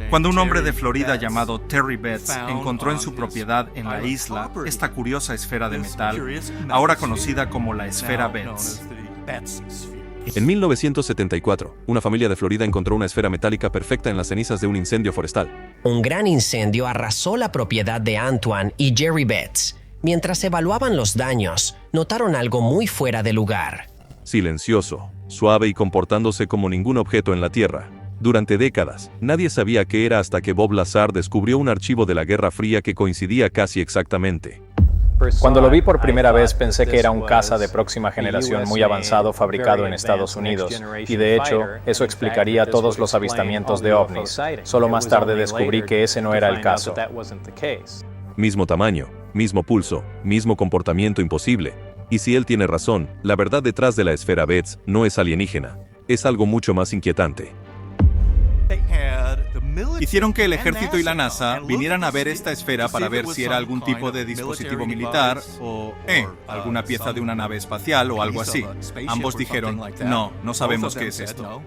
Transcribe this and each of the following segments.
Cuando un hombre de Florida llamado Terry Betts encontró en su propiedad en la isla esta curiosa esfera de metal, ahora conocida como la esfera Betts. En 1974, una familia de Florida encontró una esfera metálica perfecta en las cenizas de un incendio forestal. Un gran incendio arrasó la propiedad de Antoine y Jerry Betts. Mientras evaluaban los daños, notaron algo muy fuera de lugar. Silencioso, suave y comportándose como ningún objeto en la Tierra. Durante décadas, nadie sabía qué era hasta que Bob Lazar descubrió un archivo de la Guerra Fría que coincidía casi exactamente. Cuando lo vi por primera vez pensé que era un caza de próxima generación muy avanzado fabricado en Estados Unidos, y de hecho, eso explicaría todos los avistamientos de ovnis. Solo más tarde descubrí que ese no era el caso. Mismo tamaño, mismo pulso, mismo comportamiento imposible. Y si él tiene razón, la verdad detrás de la esfera Betts no es alienígena, es algo mucho más inquietante. Hicieron que el ejército y la NASA vinieran a ver esta esfera para ver si era algún tipo de dispositivo militar o alguna pieza de una nave espacial o algo así. Ambos dijeron, no sabemos qué es esto.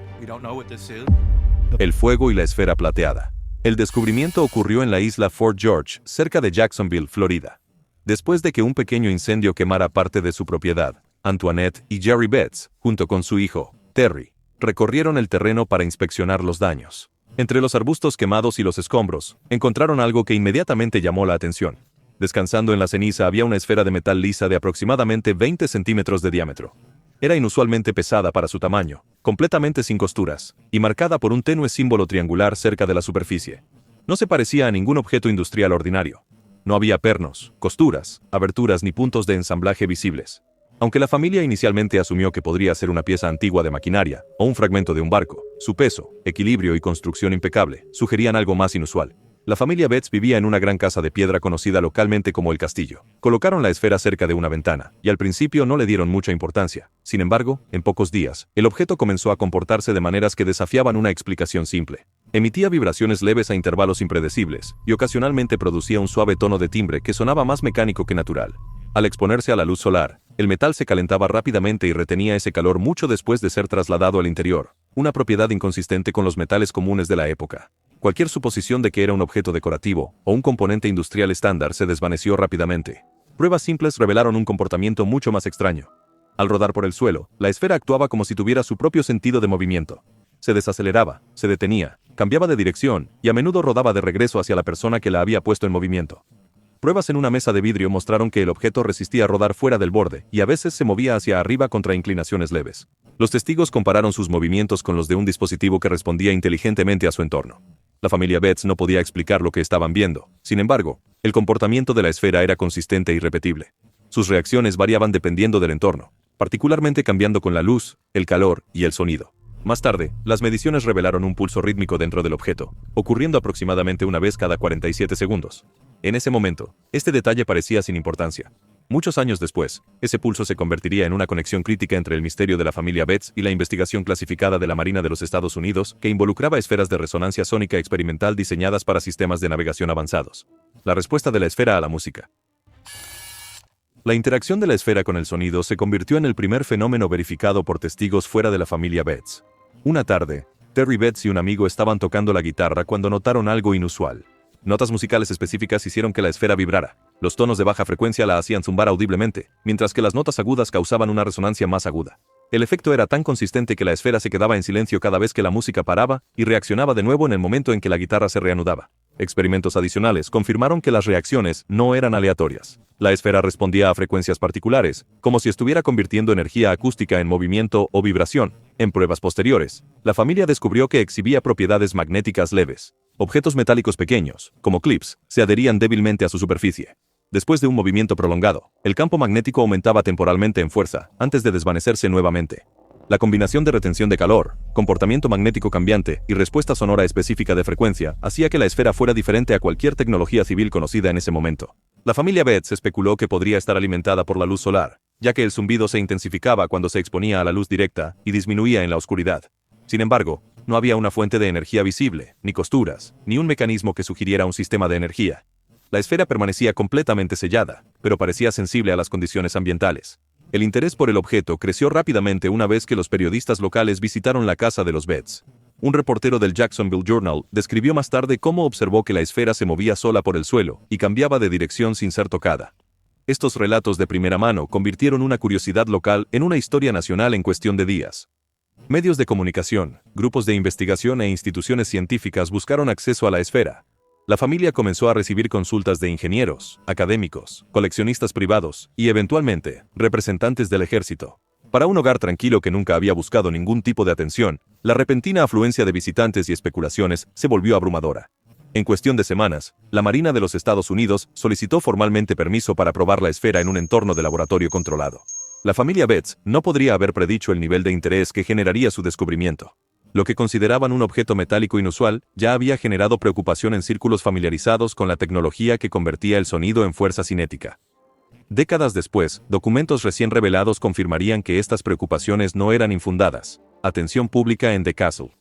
El fuego y la esfera plateada. El descubrimiento ocurrió en la isla Fort George, cerca de Jacksonville, Florida. Después de que un pequeño incendio quemara parte de su propiedad, Antoinette y Jerry Betts, junto con su hijo, Terry, recorrieron el terreno para inspeccionar los daños. Entre los arbustos quemados y los escombros, encontraron algo que inmediatamente llamó la atención. Descansando en la ceniza había una esfera de metal lisa de aproximadamente 20 centímetros de diámetro. Era inusualmente pesada para su tamaño, completamente sin costuras, y marcada por un tenue símbolo triangular cerca de la superficie. No se parecía a ningún objeto industrial ordinario. No había pernos, costuras, aberturas ni puntos de ensamblaje visibles. Aunque la familia inicialmente asumió que podría ser una pieza antigua de maquinaria o un fragmento de un barco, su peso, equilibrio y construcción impecable sugerían algo más inusual. La familia Betts vivía en una gran casa de piedra conocida localmente como El Castillo. Colocaron la esfera cerca de una ventana, y al principio no le dieron mucha importancia. Sin embargo, en pocos días, el objeto comenzó a comportarse de maneras que desafiaban una explicación simple. Emitía vibraciones leves a intervalos impredecibles, y ocasionalmente producía un suave tono de timbre que sonaba más mecánico que natural. Al exponerse a la luz solar, el metal se calentaba rápidamente y retenía ese calor mucho después de ser trasladado al interior, una propiedad inconsistente con los metales comunes de la época. Cualquier suposición de que era un objeto decorativo o un componente industrial estándar se desvaneció rápidamente. Pruebas simples revelaron un comportamiento mucho más extraño. Al rodar por el suelo, la esfera actuaba como si tuviera su propio sentido de movimiento. Se desaceleraba, se detenía, cambiaba de dirección y a menudo rodaba de regreso hacia la persona que la había puesto en movimiento. Pruebas en una mesa de vidrio mostraron que el objeto resistía rodar fuera del borde y a veces se movía hacia arriba contra inclinaciones leves. Los testigos compararon sus movimientos con los de un dispositivo que respondía inteligentemente a su entorno. La familia Betts no podía explicar lo que estaban viendo. Sin embargo, el comportamiento de la esfera era consistente y repetible. Sus reacciones variaban dependiendo del entorno, particularmente cambiando con la luz, el calor y el sonido. Más tarde, las mediciones revelaron un pulso rítmico dentro del objeto, ocurriendo aproximadamente una vez cada 47 segundos. En ese momento, este detalle parecía sin importancia. Muchos años después, ese pulso se convertiría en una conexión crítica entre el misterio de la familia Betts y la investigación clasificada de la Marina de los Estados Unidos, que involucraba esferas de resonancia sónica experimental diseñadas para sistemas de navegación avanzados. La respuesta de la esfera a la música. La interacción de la esfera con el sonido se convirtió en el primer fenómeno verificado por testigos fuera de la familia Betts. Una tarde, Terry Betts y un amigo estaban tocando la guitarra cuando notaron algo inusual. Notas musicales específicas hicieron que la esfera vibrara. Los tonos de baja frecuencia la hacían zumbar audiblemente, mientras que las notas agudas causaban una resonancia más aguda. El efecto era tan consistente que la esfera se quedaba en silencio cada vez que la música paraba y reaccionaba de nuevo en el momento en que la guitarra se reanudaba. Experimentos adicionales confirmaron que las reacciones no eran aleatorias. La esfera respondía a frecuencias particulares, como si estuviera convirtiendo energía acústica en movimiento o vibración. En pruebas posteriores, la familia descubrió que exhibía propiedades magnéticas leves. Objetos metálicos pequeños, como clips, se adherían débilmente a su superficie. Después de un movimiento prolongado, el campo magnético aumentaba temporalmente en fuerza, antes de desvanecerse nuevamente. La combinación de retención de calor, comportamiento magnético cambiante y respuesta sonora específica de frecuencia hacía que la esfera fuera diferente a cualquier tecnología civil conocida en ese momento. La familia Betts especuló que podría estar alimentada por la luz solar, ya que el zumbido se intensificaba cuando se exponía a la luz directa y disminuía en la oscuridad. Sin embargo, no había una fuente de energía visible, ni costuras, ni un mecanismo que sugiriera un sistema de energía. La esfera permanecía completamente sellada, pero parecía sensible a las condiciones ambientales. El interés por el objeto creció rápidamente una vez que los periodistas locales visitaron la casa de los Betts. Un reportero del Jacksonville Journal describió más tarde cómo observó que la esfera se movía sola por el suelo y cambiaba de dirección sin ser tocada. Estos relatos de primera mano convirtieron una curiosidad local en una historia nacional en cuestión de días. Medios de comunicación, grupos de investigación e instituciones científicas buscaron acceso a la esfera. La familia comenzó a recibir consultas de ingenieros, académicos, coleccionistas privados y, eventualmente, representantes del ejército. Para un hogar tranquilo que nunca había buscado ningún tipo de atención, la repentina afluencia de visitantes y especulaciones se volvió abrumadora. En cuestión de semanas, la Marina de los Estados Unidos solicitó formalmente permiso para probar la esfera en un entorno de laboratorio controlado. La familia Betts no podría haber predicho el nivel de interés que generaría su descubrimiento. Lo que consideraban un objeto metálico inusual ya había generado preocupación en círculos familiarizados con la tecnología que convertía el sonido en fuerza cinética. Décadas después, documentos recién revelados confirmarían que estas preocupaciones no eran infundadas. Atención pública en The Castle.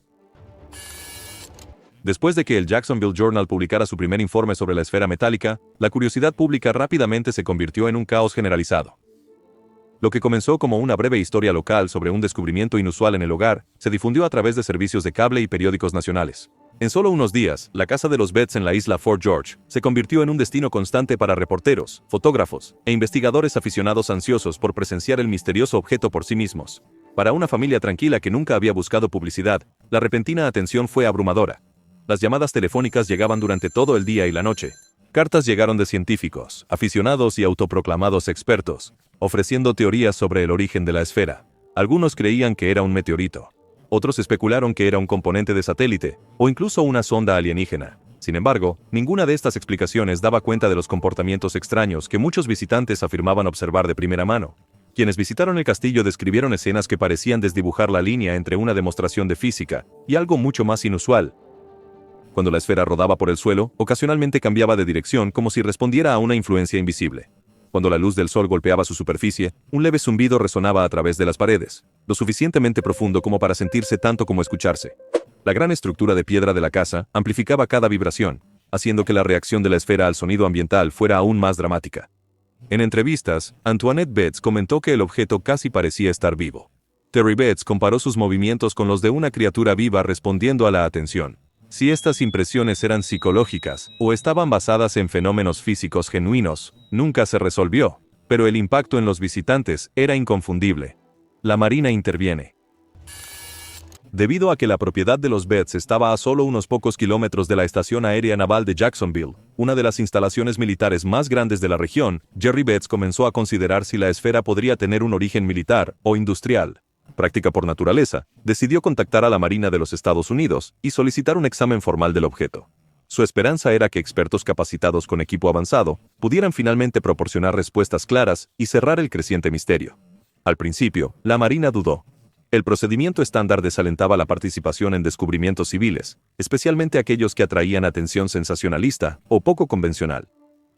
Después de que el Jacksonville Journal publicara su primer informe sobre la esfera metálica, la curiosidad pública rápidamente se convirtió en un caos generalizado. Lo que comenzó como una breve historia local sobre un descubrimiento inusual en el hogar, se difundió a través de servicios de cable y periódicos nacionales. En solo unos días, la casa de los Betts en la isla Fort George se convirtió en un destino constante para reporteros, fotógrafos e investigadores aficionados ansiosos por presenciar el misterioso objeto por sí mismos. Para una familia tranquila que nunca había buscado publicidad, la repentina atención fue abrumadora. Las llamadas telefónicas llegaban durante todo el día y la noche. Cartas llegaron de científicos, aficionados y autoproclamados expertos, ofreciendo teorías sobre el origen de la esfera. Algunos creían que era un meteorito. Otros especularon que era un componente de satélite, o incluso una sonda alienígena. Sin embargo, ninguna de estas explicaciones daba cuenta de los comportamientos extraños que muchos visitantes afirmaban observar de primera mano. Quienes visitaron el castillo describieron escenas que parecían desdibujar la línea entre una demostración de física y algo mucho más inusual. Cuando la esfera rodaba por el suelo, ocasionalmente cambiaba de dirección como si respondiera a una influencia invisible. Cuando la luz del sol golpeaba su superficie, un leve zumbido resonaba a través de las paredes, lo suficientemente profundo como para sentirse tanto como escucharse. La gran estructura de piedra de la casa amplificaba cada vibración, haciendo que la reacción de la esfera al sonido ambiental fuera aún más dramática. En entrevistas, Antoinette Betts comentó que el objeto casi parecía estar vivo. Terry Betts comparó sus movimientos con los de una criatura viva respondiendo a la atención. Si estas impresiones eran psicológicas o estaban basadas en fenómenos físicos genuinos, nunca se resolvió, pero el impacto en los visitantes era inconfundible. La Marina interviene. Debido a que la propiedad de los Betts estaba a solo unos pocos kilómetros de la Estación Aérea Naval de Jacksonville, una de las instalaciones militares más grandes de la región, Jerry Betts comenzó a considerar si la esfera podría tener un origen militar o industrial. Práctica por naturaleza, decidió contactar a la Marina de los Estados Unidos y solicitar un examen formal del objeto. Su esperanza era que expertos capacitados con equipo avanzado pudieran finalmente proporcionar respuestas claras y cerrar el creciente misterio. Al principio, la Marina dudó. El procedimiento estándar desalentaba la participación en descubrimientos civiles, especialmente aquellos que atraían atención sensacionalista o poco convencional.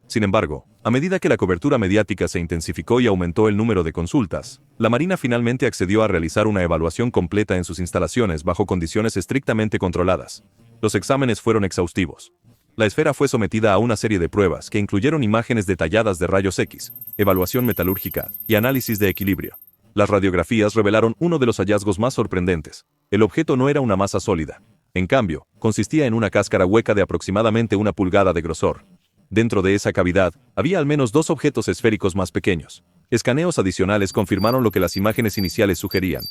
Sin embargo, a medida que la cobertura mediática se intensificó y aumentó el número de consultas, la Marina finalmente accedió a realizar una evaluación completa en sus instalaciones bajo condiciones estrictamente controladas. Los exámenes fueron exhaustivos. La esfera fue sometida a una serie de pruebas que incluyeron imágenes detalladas de rayos X, evaluación metalúrgica y análisis de equilibrio. Las radiografías revelaron uno de los hallazgos más sorprendentes. El objeto no era una masa sólida. En cambio, consistía en una cáscara hueca de aproximadamente 1 pulgada de grosor. Dentro de esa cavidad, había al menos 2 objetos esféricos más pequeños. Escaneos adicionales confirmaron lo que las imágenes iniciales sugerían.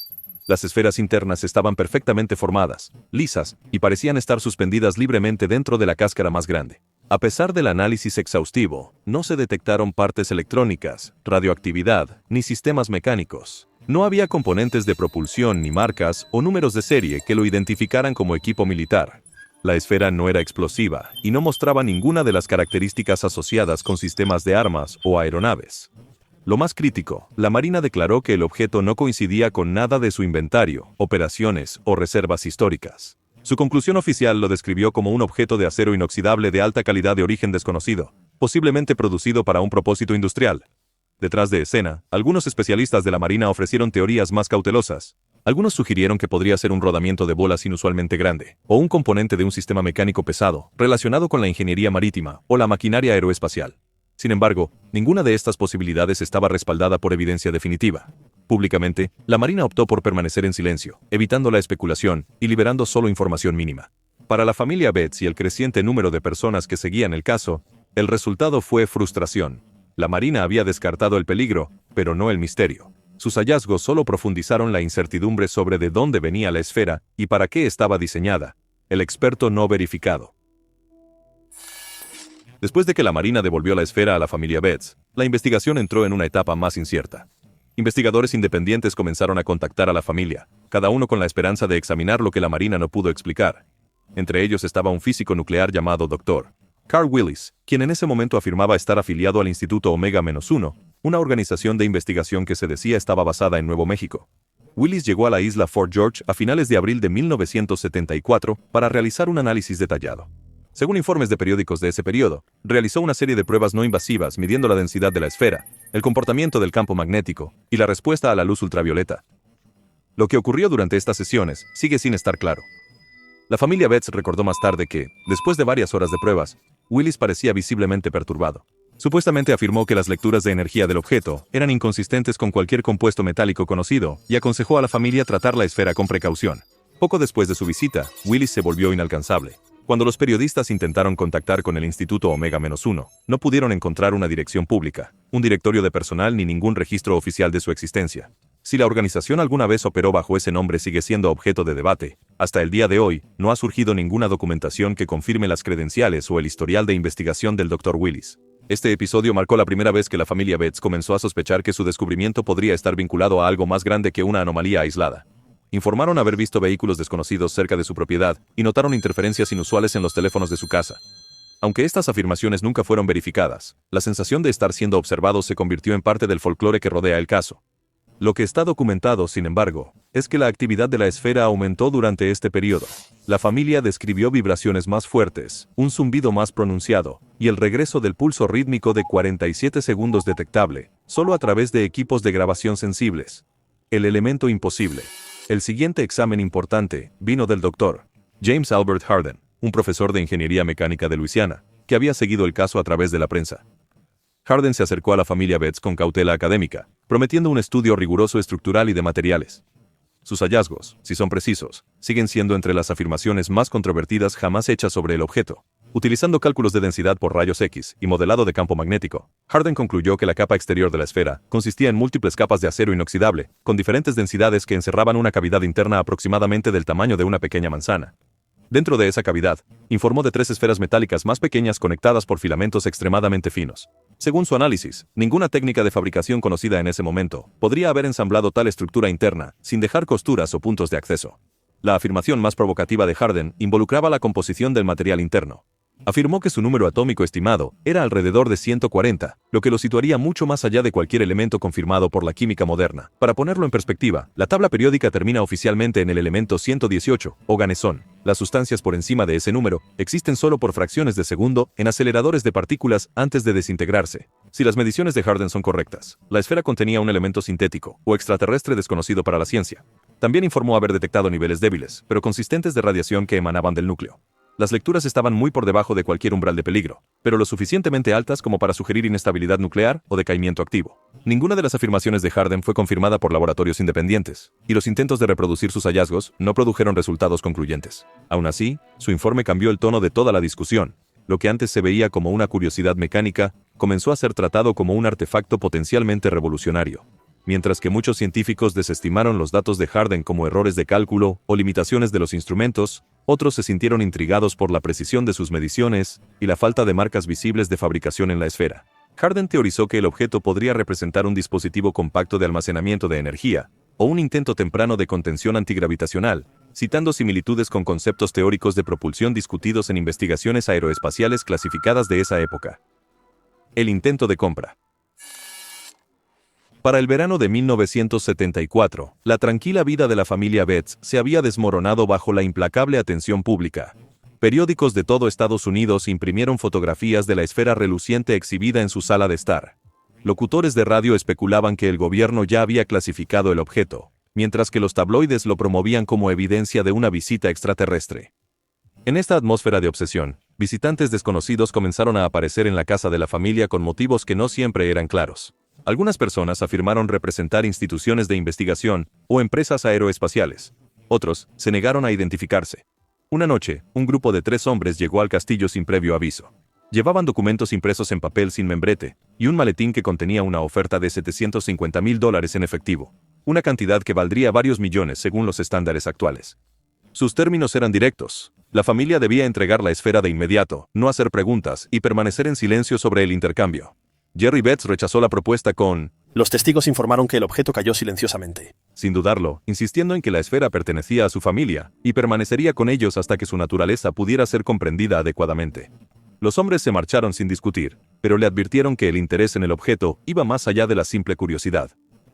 Las esferas internas estaban perfectamente formadas, lisas, y parecían estar suspendidas libremente dentro de la cáscara más grande. A pesar del análisis exhaustivo, no se detectaron partes electrónicas, radioactividad, ni sistemas mecánicos. No había componentes de propulsión ni marcas o números de serie que lo identificaran como equipo militar. La esfera no era explosiva y no mostraba ninguna de las características asociadas con sistemas de armas o aeronaves. Lo más crítico, la Marina declaró que el objeto no coincidía con nada de su inventario, operaciones o reservas históricas. Su conclusión oficial lo describió como un objeto de acero inoxidable de alta calidad de origen desconocido, posiblemente producido para un propósito industrial. Detrás de escena, algunos especialistas de la Marina ofrecieron teorías más cautelosas. Algunos sugirieron que podría ser un rodamiento de bolas inusualmente grande, o un componente de un sistema mecánico pesado, relacionado con la ingeniería marítima o la maquinaria aeroespacial. Sin embargo, ninguna de estas posibilidades estaba respaldada por evidencia definitiva. Públicamente, la Marina optó por permanecer en silencio, evitando la especulación y liberando solo información mínima. Para la familia Betts y el creciente número de personas que seguían el caso, el resultado fue frustración. La Marina había descartado el peligro, pero no el misterio. Sus hallazgos solo profundizaron la incertidumbre sobre de dónde venía la esfera y para qué estaba diseñada. El experto no verificado. Después de que la Marina devolvió la esfera a la familia Betts, la investigación entró en una etapa más incierta. Investigadores independientes comenzaron a contactar a la familia, cada uno con la esperanza de examinar lo que la Marina no pudo explicar. Entre ellos estaba un físico nuclear llamado Dr. Carl Willis, quien en ese momento afirmaba estar afiliado al Instituto Omega-1, una organización de investigación que se decía estaba basada en Nuevo México. Willis llegó a la isla Fort George a finales de abril de 1974 para realizar un análisis detallado. Según informes de periódicos de ese periodo, realizó una serie de pruebas no invasivas midiendo la densidad de la esfera, el comportamiento del campo magnético y la respuesta a la luz ultravioleta. Lo que ocurrió durante estas sesiones sigue sin estar claro. La familia Betts recordó más tarde que, después de varias horas de pruebas, Willis parecía visiblemente perturbado. Supuestamente afirmó que las lecturas de energía del objeto eran inconsistentes con cualquier compuesto metálico conocido y aconsejó a la familia tratar la esfera con precaución. Poco después de su visita, Willis se volvió inalcanzable. Cuando los periodistas intentaron contactar con el Instituto Omega-1, no pudieron encontrar una dirección pública, un directorio de personal ni ningún registro oficial de su existencia. Si la organización alguna vez operó bajo ese nombre sigue siendo objeto de debate, hasta el día de hoy no ha surgido ninguna documentación que confirme las credenciales o el historial de investigación del Dr. Willis. Este episodio marcó la primera vez que la familia Betts comenzó a sospechar que su descubrimiento podría estar vinculado a algo más grande que una anomalía aislada. Informaron haber visto vehículos desconocidos cerca de su propiedad y notaron interferencias inusuales en los teléfonos de su casa. Aunque estas afirmaciones nunca fueron verificadas, la sensación de estar siendo observados se convirtió en parte del folclore que rodea el caso. Lo que está documentado, sin embargo, es que la actividad de la esfera aumentó durante este periodo. La familia describió vibraciones más fuertes, un zumbido más pronunciado, y el regreso del pulso rítmico de 47 segundos detectable, solo a través de equipos de grabación sensibles. El elemento imposible. El siguiente examen importante vino del Dr. James Albert Harden, un profesor de ingeniería mecánica de Luisiana, que había seguido el caso a través de la prensa. Harden se acercó a la familia Betts con cautela académica, prometiendo un estudio riguroso estructural y de materiales. Sus hallazgos, si son precisos, siguen siendo entre las afirmaciones más controvertidas jamás hechas sobre el objeto. Utilizando cálculos de densidad por rayos X y modelado de campo magnético, Harden concluyó que la capa exterior de la esfera consistía en múltiples capas de acero inoxidable, con diferentes densidades que encerraban una cavidad interna aproximadamente del tamaño de una pequeña manzana. Dentro de esa cavidad, informó de 3 esferas metálicas más pequeñas conectadas por filamentos extremadamente finos. Según su análisis, ninguna técnica de fabricación conocida en ese momento podría haber ensamblado tal estructura interna, sin dejar costuras o puntos de acceso. La afirmación más provocativa de Harden involucraba la composición del material interno. Afirmó que su número atómico estimado era alrededor de 140, lo que lo situaría mucho más allá de cualquier elemento confirmado por la química moderna. Para ponerlo en perspectiva, la tabla periódica termina oficialmente en el elemento 118, o ganesón. Las sustancias por encima de ese número existen solo por fracciones de segundo en aceleradores de partículas antes de desintegrarse. Si las mediciones de Harden son correctas, la esfera contenía un elemento sintético o extraterrestre desconocido para la ciencia. También informó haber detectado niveles débiles, pero consistentes de radiación que emanaban del núcleo. Las lecturas estaban muy por debajo de cualquier umbral de peligro, pero lo suficientemente altas como para sugerir inestabilidad nuclear o decaimiento activo. Ninguna de las afirmaciones de Harden fue confirmada por laboratorios independientes, y los intentos de reproducir sus hallazgos no produjeron resultados concluyentes. Aún así, su informe cambió el tono de toda la discusión. Lo que antes se veía como una curiosidad mecánica, comenzó a ser tratado como un artefacto potencialmente revolucionario. Mientras que muchos científicos desestimaron los datos de Harden como errores de cálculo o limitaciones de los instrumentos, otros se sintieron intrigados por la precisión de sus mediciones y la falta de marcas visibles de fabricación en la esfera. Harden teorizó que el objeto podría representar un dispositivo compacto de almacenamiento de energía, o un intento temprano de contención antigravitacional, citando similitudes con conceptos teóricos de propulsión discutidos en investigaciones aeroespaciales clasificadas de esa época. El intento de compra. Para el verano de 1974, la tranquila vida de la familia Betts se había desmoronado bajo la implacable atención pública. Periódicos de todo Estados Unidos imprimieron fotografías de la esfera reluciente exhibida en su sala de estar. Locutores de radio especulaban que el gobierno ya había clasificado el objeto, mientras que los tabloides lo promovían como evidencia de una visita extraterrestre. En esta atmósfera de obsesión, visitantes desconocidos comenzaron a aparecer en la casa de la familia con motivos que no siempre eran claros. Algunas personas afirmaron representar instituciones de investigación o empresas aeroespaciales. Otros se negaron a identificarse. Una noche, un grupo de 3 hombres llegó al castillo sin previo aviso. Llevaban documentos impresos en papel sin membrete y un maletín que contenía una oferta de $750,000 en efectivo, una cantidad que valdría varios millones según los estándares actuales. Sus términos eran directos. La familia debía entregar la esfera de inmediato, no hacer preguntas y permanecer en silencio sobre el intercambio. Jerry Betts rechazó la propuesta con: los testigos informaron que el objeto cayó silenciosamente. Sin dudarlo, insistiendo en que la esfera pertenecía a su familia y permanecería con ellos hasta que su naturaleza pudiera ser comprendida adecuadamente. Los hombres se marcharon sin discutir, pero le advirtieron que el interés en el objeto iba más allá de la simple curiosidad.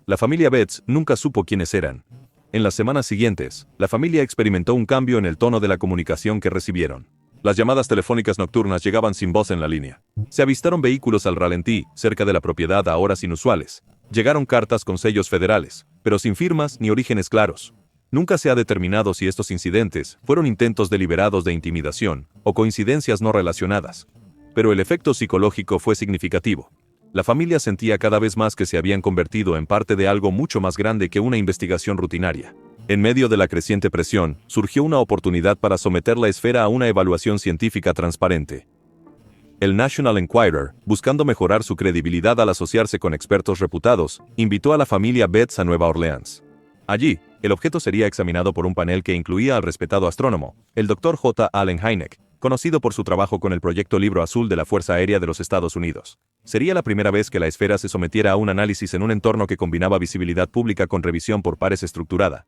La familia Betts nunca supo quiénes eran. En las semanas siguientes, la familia experimentó un cambio en el tono de la comunicación que recibieron. Las llamadas telefónicas nocturnas llegaban sin voz en la línea. Se avistaron vehículos al ralentí, cerca de la propiedad a horas inusuales. Llegaron cartas con sellos federales, pero sin firmas ni orígenes claros. Nunca se ha determinado si estos incidentes fueron intentos deliberados de intimidación o coincidencias no relacionadas. Pero el efecto psicológico fue significativo. La familia sentía cada vez más que se habían convertido en parte de algo mucho más grande que una investigación rutinaria. En medio de la creciente presión, surgió una oportunidad para someter la esfera a una evaluación científica transparente. El National Enquirer, buscando mejorar su credibilidad al asociarse con expertos reputados, invitó a la familia Betts a Nueva Orleans. Allí, el objeto sería examinado por un panel que incluía al respetado astrónomo, el Dr. J. Allen Hynek, conocido por su trabajo con el Proyecto Libro Azul de la Fuerza Aérea de los Estados Unidos. Sería la primera vez que la esfera se sometiera a un análisis en un entorno que combinaba visibilidad pública con revisión por pares estructurada.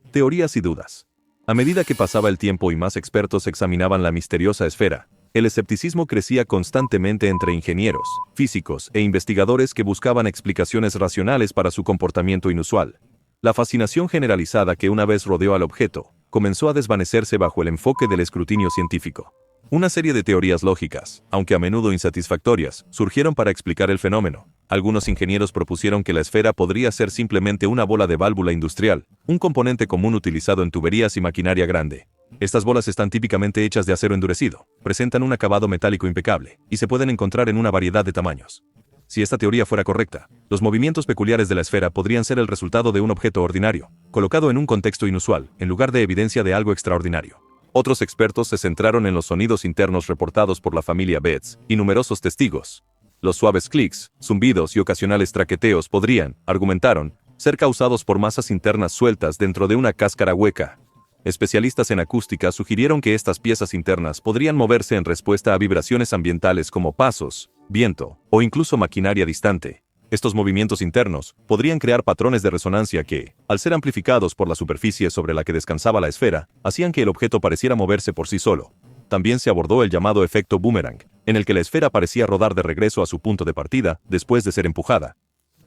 Teorías y dudas. A medida que pasaba el tiempo y más expertos examinaban la misteriosa esfera, el escepticismo crecía constantemente entre ingenieros, físicos e investigadores que buscaban explicaciones racionales para su comportamiento inusual. La fascinación generalizada que una vez rodeó al objeto comenzó a desvanecerse bajo el enfoque del escrutinio científico. Una serie de teorías lógicas, aunque a menudo insatisfactorias, surgieron para explicar el fenómeno. Algunos ingenieros propusieron que la esfera podría ser simplemente una bola de válvula industrial, un componente común utilizado en tuberías y maquinaria grande. Estas bolas están típicamente hechas de acero endurecido, presentan un acabado metálico impecable, y se pueden encontrar en una variedad de tamaños. Si esta teoría fuera correcta, los movimientos peculiares de la esfera podrían ser el resultado de un objeto ordinario, colocado en un contexto inusual, en lugar de evidencia de algo extraordinario. Otros expertos se centraron en los sonidos internos reportados por la familia Betts y numerosos testigos. Los suaves clics, zumbidos y ocasionales traqueteos podrían, argumentaron, ser causados por masas internas sueltas dentro de una cáscara hueca. Especialistas en acústica sugirieron que estas piezas internas podrían moverse en respuesta a vibraciones ambientales como pasos, viento o incluso maquinaria distante. Estos movimientos internos podrían crear patrones de resonancia que, al ser amplificados por la superficie sobre la que descansaba la esfera, hacían que el objeto pareciera moverse por sí solo. También se abordó el llamado efecto boomerang, en el que la esfera parecía rodar de regreso a su punto de partida después de ser empujada.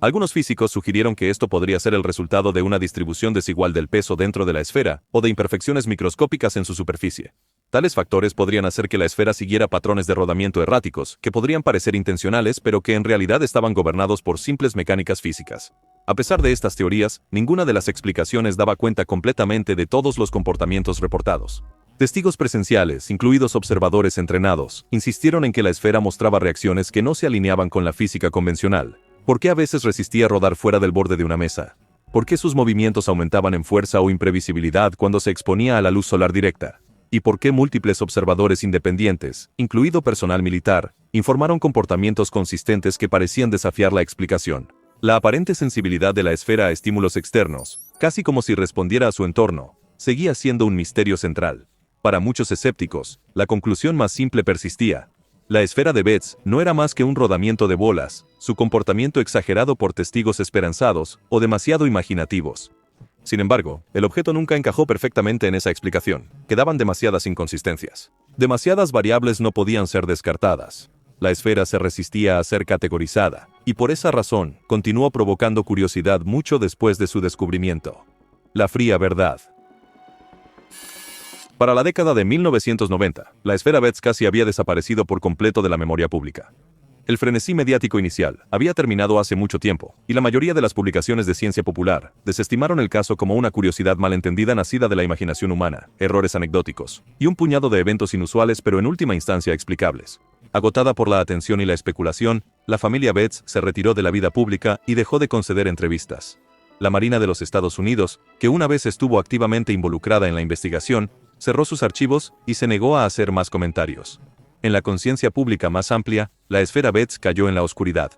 Algunos físicos sugirieron que esto podría ser el resultado de una distribución desigual del peso dentro de la esfera o de imperfecciones microscópicas en su superficie. Tales factores podrían hacer que la esfera siguiera patrones de rodamiento erráticos, que podrían parecer intencionales pero que en realidad estaban gobernados por simples mecánicas físicas. A pesar de estas teorías, ninguna de las explicaciones daba cuenta completamente de todos los comportamientos reportados. Testigos presenciales, incluidos observadores entrenados, insistieron en que la esfera mostraba reacciones que no se alineaban con la física convencional. ¿Por qué a veces resistía rodar fuera del borde de una mesa? ¿Por qué sus movimientos aumentaban en fuerza o imprevisibilidad cuando se exponía a la luz solar directa? ¿Y por qué múltiples observadores independientes, incluido personal militar, informaron comportamientos consistentes que parecían desafiar la explicación? La aparente sensibilidad de la esfera a estímulos externos, casi como si respondiera a su entorno, seguía siendo un misterio central. Para muchos escépticos, la conclusión más simple persistía. La esfera de Betts no era más que un rodamiento de bolas, su comportamiento exagerado por testigos esperanzados o demasiado imaginativos. Sin embargo, el objeto nunca encajó perfectamente en esa explicación. Quedaban demasiadas inconsistencias. Demasiadas variables no podían ser descartadas. La esfera se resistía a ser categorizada, y por esa razón, continuó provocando curiosidad mucho después de su descubrimiento. La fría verdad. Para la década de 1990, la esfera Betts casi había desaparecido por completo de la memoria pública. El frenesí mediático inicial había terminado hace mucho tiempo, y la mayoría de las publicaciones de ciencia popular desestimaron el caso como una curiosidad malentendida nacida de la imaginación humana, errores anecdóticos, y un puñado de eventos inusuales pero en última instancia explicables. Agotada por la atención y la especulación, la familia Betts se retiró de la vida pública y dejó de conceder entrevistas. La Marina de los Estados Unidos, que una vez estuvo activamente involucrada en la investigación, cerró sus archivos y se negó a hacer más comentarios. En la conciencia pública más amplia, la esfera Betts cayó en la oscuridad.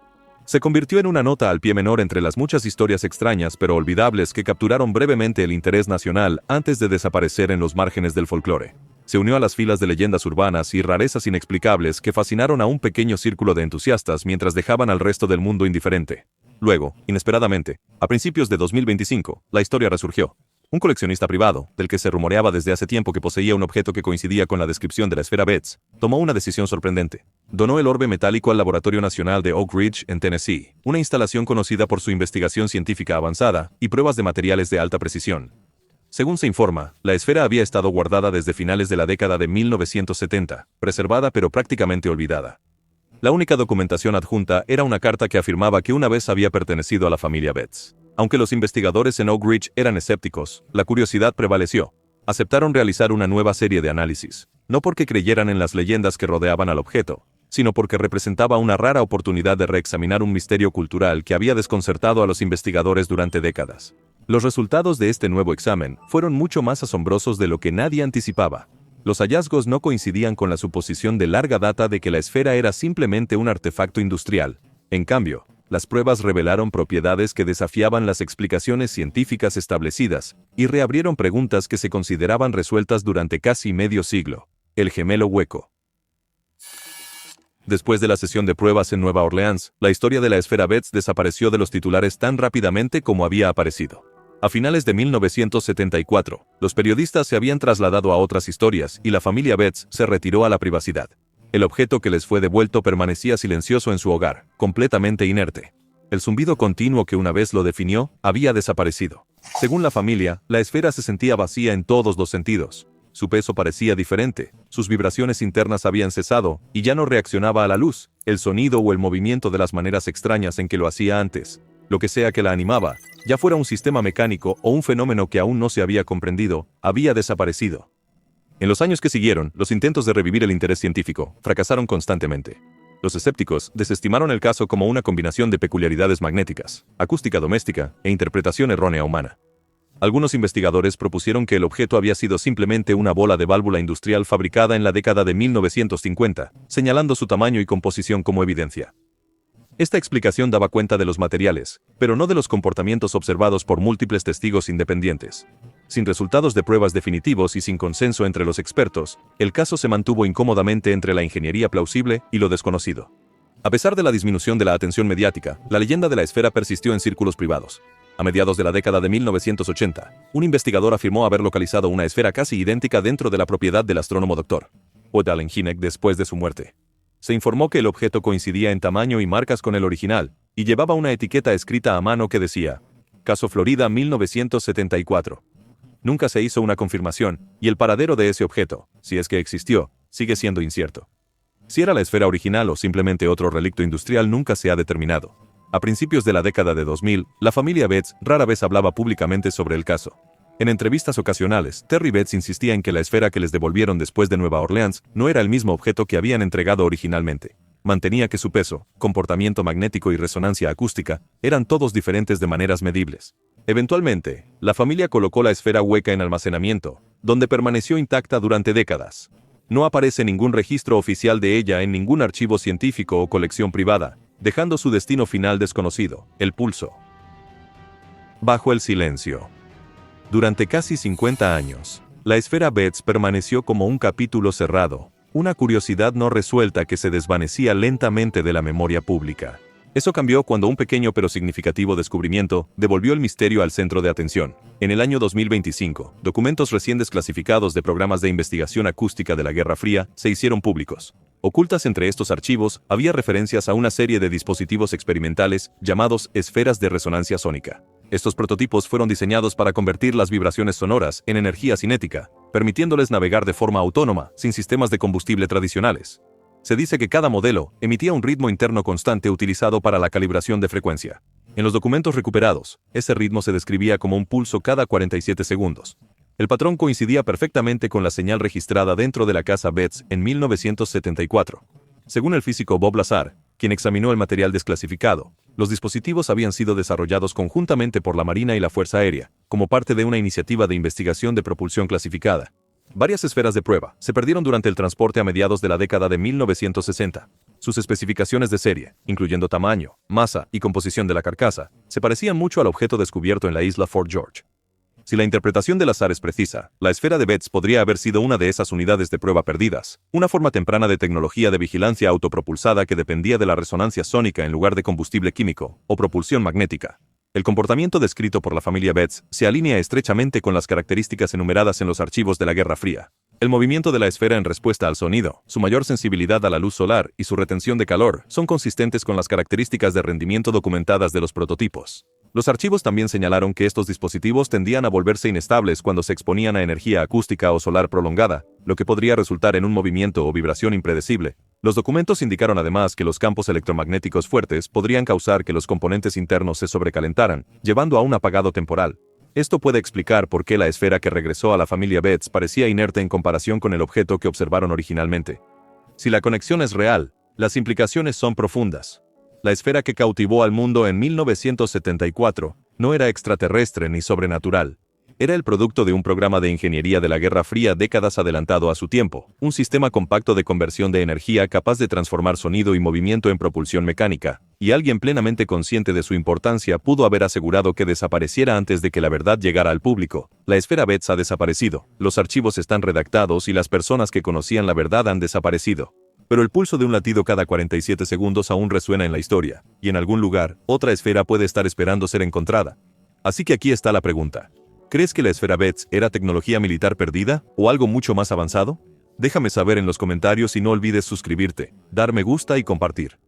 Se convirtió en una nota al pie menor entre las muchas historias extrañas pero olvidables que capturaron brevemente el interés nacional antes de desaparecer en los márgenes del folclore. Se unió a las filas de leyendas urbanas y rarezas inexplicables que fascinaron a un pequeño círculo de entusiastas mientras dejaban al resto del mundo indiferente. Luego, inesperadamente, a principios de 2025, la historia resurgió. Un coleccionista privado, del que se rumoreaba desde hace tiempo que poseía un objeto que coincidía con la descripción de la esfera Betts, tomó una decisión sorprendente. Donó el orbe metálico al Laboratorio Nacional de Oak Ridge, en Tennessee, una instalación conocida por su investigación científica avanzada y pruebas de materiales de alta precisión. Según se informa, la esfera había estado guardada desde finales de la década de 1970, preservada pero prácticamente olvidada. La única documentación adjunta era una carta que afirmaba que una vez había pertenecido a la familia Betts. Aunque los investigadores en Oak Ridge eran escépticos, la curiosidad prevaleció. Aceptaron realizar una nueva serie de análisis, no porque creyeran en las leyendas que rodeaban al objeto, sino porque representaba una rara oportunidad de reexaminar un misterio cultural que había desconcertado a los investigadores durante décadas. Los resultados de este nuevo examen fueron mucho más asombrosos de lo que nadie anticipaba. Los hallazgos no coincidían con la suposición de larga data de que la esfera era simplemente un artefacto industrial. En cambio, las pruebas revelaron propiedades que desafiaban las explicaciones científicas establecidas y reabrieron preguntas que se consideraban resueltas durante casi medio siglo. El gemelo hueco. Después de la sesión de pruebas en Nueva Orleans, la historia de la esfera Betts desapareció de los titulares tan rápidamente como había aparecido. A finales de 1974, los periodistas se habían trasladado a otras historias y la familia Betts se retiró a la privacidad. El objeto que les fue devuelto permanecía silencioso en su hogar, completamente inerte. El zumbido continuo que una vez lo definió había desaparecido. Según la familia, la esfera se sentía vacía en todos los sentidos. Su peso parecía diferente, sus vibraciones internas habían cesado y ya no reaccionaba a la luz, el sonido o el movimiento de las maneras extrañas en que lo hacía antes. Lo que sea que la animaba, ya fuera un sistema mecánico o un fenómeno que aún no se había comprendido, había desaparecido. En los años que siguieron, los intentos de revivir el interés científico fracasaron constantemente. Los escépticos desestimaron el caso como una combinación de peculiaridades magnéticas, acústica doméstica e interpretación errónea humana. Algunos investigadores propusieron que el objeto había sido simplemente una bola de válvula industrial fabricada en la década de 1950, señalando su tamaño y composición como evidencia. Esta explicación daba cuenta de los materiales, pero no de los comportamientos observados por múltiples testigos independientes. Sin resultados de pruebas definitivos y sin consenso entre los expertos, el caso se mantuvo incómodamente entre la ingeniería plausible y lo desconocido. A pesar de la disminución de la atención mediática, la leyenda de la esfera persistió en círculos privados. A mediados de la década de 1980, un investigador afirmó haber localizado una esfera casi idéntica dentro de la propiedad del astrónomo Dr. Odd Allen Hynek después de su muerte. Se informó que el objeto coincidía en tamaño y marcas con el original, y llevaba una etiqueta escrita a mano que decía, Caso Florida 1974. Nunca se hizo una confirmación, y el paradero de ese objeto, si es que existió, sigue siendo incierto. Si era la esfera original o simplemente otro relicto industrial nunca se ha determinado. A principios de la década de 2000, la familia Betts rara vez hablaba públicamente sobre el caso. En entrevistas ocasionales, Terry Betts insistía en que la esfera que les devolvieron después de Nueva Orleans no era el mismo objeto que habían entregado originalmente. Mantenía que su peso, comportamiento magnético y resonancia acústica eran todos diferentes de maneras medibles. Eventualmente, la familia colocó la esfera hueca en almacenamiento, donde permaneció intacta durante décadas. No aparece ningún registro oficial de ella en ningún archivo científico o colección privada, dejando su destino final desconocido, el pulso. Bajo el silencio. Durante casi 50 años, la esfera Betts permaneció como un capítulo cerrado, una curiosidad no resuelta que se desvanecía lentamente de la memoria pública. Eso cambió cuando un pequeño pero significativo descubrimiento devolvió el misterio al centro de atención. En el año 2025, documentos recién desclasificados de programas de investigación acústica de la Guerra Fría se hicieron públicos. Ocultas entre estos archivos había referencias a una serie de dispositivos experimentales llamados esferas de resonancia sónica. Estos prototipos fueron diseñados para convertir las vibraciones sonoras en energía cinética, permitiéndoles navegar de forma autónoma, sin sistemas de combustible tradicionales. Se dice que cada modelo emitía un ritmo interno constante utilizado para la calibración de frecuencia. En los documentos recuperados, ese ritmo se describía como un pulso cada 47 segundos. El patrón coincidía perfectamente con la señal registrada dentro de la casa Betts en 1974. Según el físico Bob Lazar, quien examinó el material desclasificado, los dispositivos habían sido desarrollados conjuntamente por la Marina y la Fuerza Aérea, como parte de una iniciativa de investigación de propulsión clasificada. Varias esferas de prueba se perdieron durante el transporte a mediados de la década de 1960. Sus especificaciones de serie, incluyendo tamaño, masa y composición de la carcasa, se parecían mucho al objeto descubierto en la isla Fort George. Si la interpretación de Lazar es precisa, la esfera de Betz podría haber sido una de esas unidades de prueba perdidas, una forma temprana de tecnología de vigilancia autopropulsada que dependía de la resonancia sónica en lugar de combustible químico o propulsión magnética. El comportamiento descrito por la familia Betz se alinea estrechamente con las características enumeradas en los archivos de la Guerra Fría. El movimiento de la esfera en respuesta al sonido, su mayor sensibilidad a la luz solar y su retención de calor son consistentes con las características de rendimiento documentadas de los prototipos. Los archivos también señalaron que estos dispositivos tendían a volverse inestables cuando se exponían a energía acústica o solar prolongada, lo que podría resultar en un movimiento o vibración impredecible. Los documentos indicaron además que los campos electromagnéticos fuertes podrían causar que los componentes internos se sobrecalentaran, llevando a un apagado temporal. Esto puede explicar por qué la esfera que regresó a la familia Betz parecía inerte en comparación con el objeto que observaron originalmente. Si la conexión es real, las implicaciones son profundas. La esfera que cautivó al mundo en 1974 no era extraterrestre ni sobrenatural. Era el producto de un programa de ingeniería de la Guerra Fría décadas adelantado a su tiempo, un sistema compacto de conversión de energía capaz de transformar sonido y movimiento en propulsión mecánica, y alguien plenamente consciente de su importancia pudo haber asegurado que desapareciera antes de que la verdad llegara al público. La esfera Betz ha desaparecido, los archivos están redactados y las personas que conocían la verdad han desaparecido. Pero el pulso de un latido cada 47 segundos aún resuena en la historia, y en algún lugar, otra esfera puede estar esperando ser encontrada. Así que aquí está la pregunta. ¿Crees que la esfera Betz era tecnología militar perdida, o algo mucho más avanzado? Déjame saber en los comentarios y no olvides suscribirte, dar me gusta y compartir.